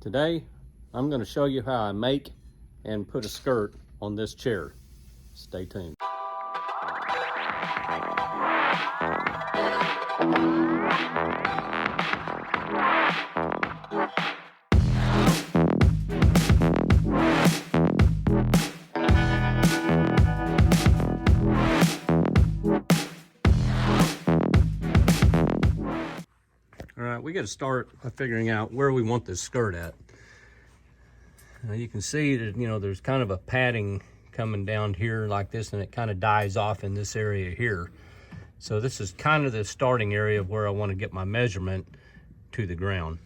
Today, I'm going to show you how I make and put a skirt on this chair. Stay tuned. All right, we got to start by figuring out where we want this skirt at. Now you can see that, there's kind of a padding coming down here like this, and it kind of dies off in this area here. So this is kind of the starting area of where I want to get my measurement to the ground.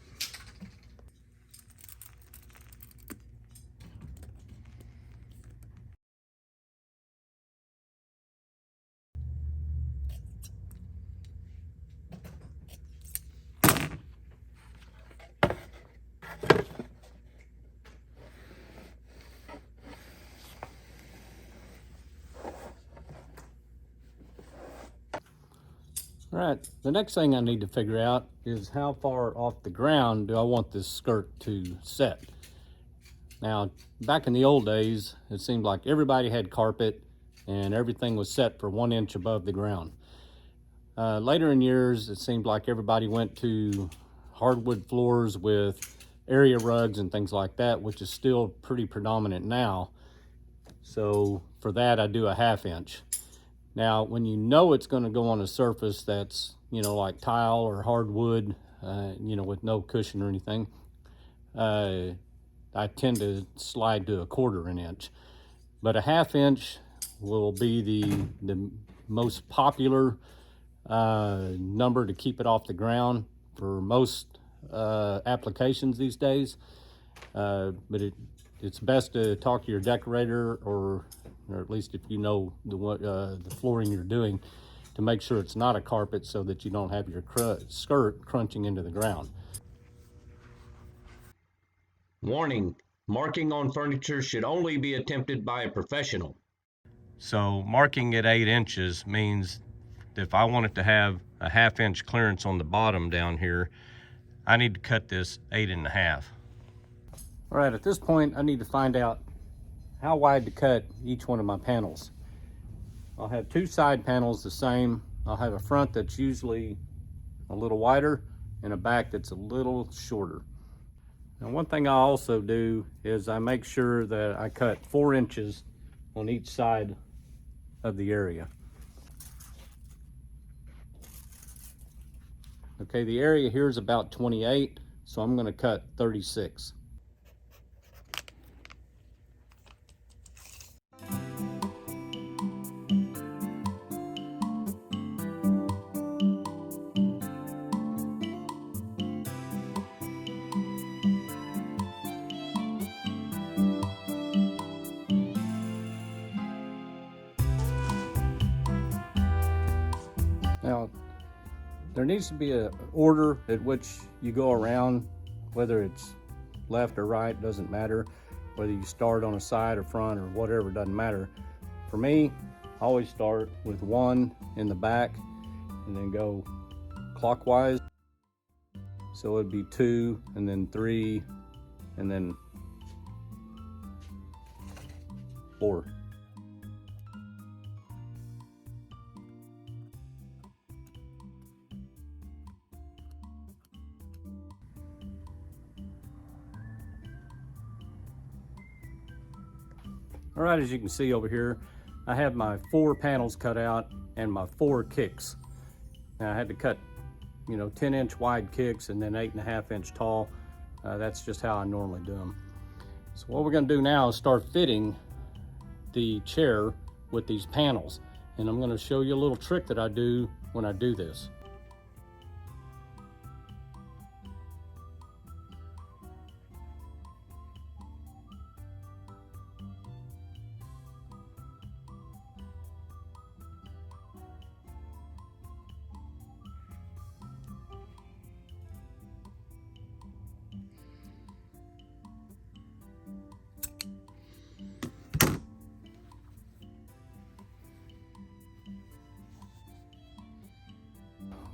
All right, the next thing I need to figure out is how far off the ground do I want this skirt to set. Now, back in the old days, it seemed like everybody had carpet and everything was set for 1 inch above the ground. Later in years, it seemed like everybody went to hardwood floors with area rugs and things like that, which is still pretty predominant now. So for that, I do a 1/2 inch. Now, when you know it's going to go on a surface that's, like tile or hardwood, with no cushion or anything, I tend to slide to a 1/4 inch. But a 1/2 inch will be the most popular number to keep it off the ground for most applications these days. But it's best to talk to your decorator, or at least if you know the flooring you're doing, to make sure it's not a carpet so that you don't have your skirt crunching into the ground. Warning, marking on furniture should only be attempted by a professional. So marking at 8 inches means if I want it to have a 1/2 inch clearance on the bottom down here, I need to cut this 8 1/2. All right, at this point, I need to find out how wide to cut each one of my panels. I'll have 2 side panels the same. I'll have a front that's usually a little wider and a back that's a little shorter. And one thing I also do is I make sure that I cut 4 inches on each side of the area. Okay, the area here is about 28, so I'm going to cut 36. Now, there needs to be an order at which you go around, whether it's left or right, doesn't matter. Whether you start on a side or front or whatever, doesn't matter. For me, I always start with 1 in the back and then go clockwise. So it'd be 2 and then 3 and then 4. All right, as you can see over here, I have my 4 panels cut out and my 4 kicks. Now I had to cut, 10 inch wide kicks and then 8 1/2 inch tall. That's just how I normally do them. So what we're gonna do now is start fitting the chair with these panels. And I'm gonna show you a little trick that I do when I do this.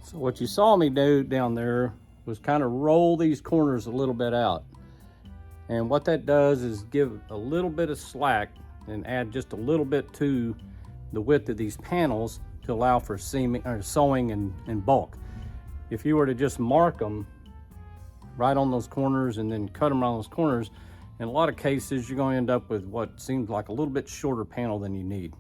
So what you saw me do down there was kind of roll these corners a little bit out. And what that does is give a little bit of slack and add just a little bit to the width of these panels to allow for sewing in bulk. If you were to just mark them right on those corners and then cut them around those corners, in a lot of cases you're going to end up with what seems like a little bit shorter panel than you need.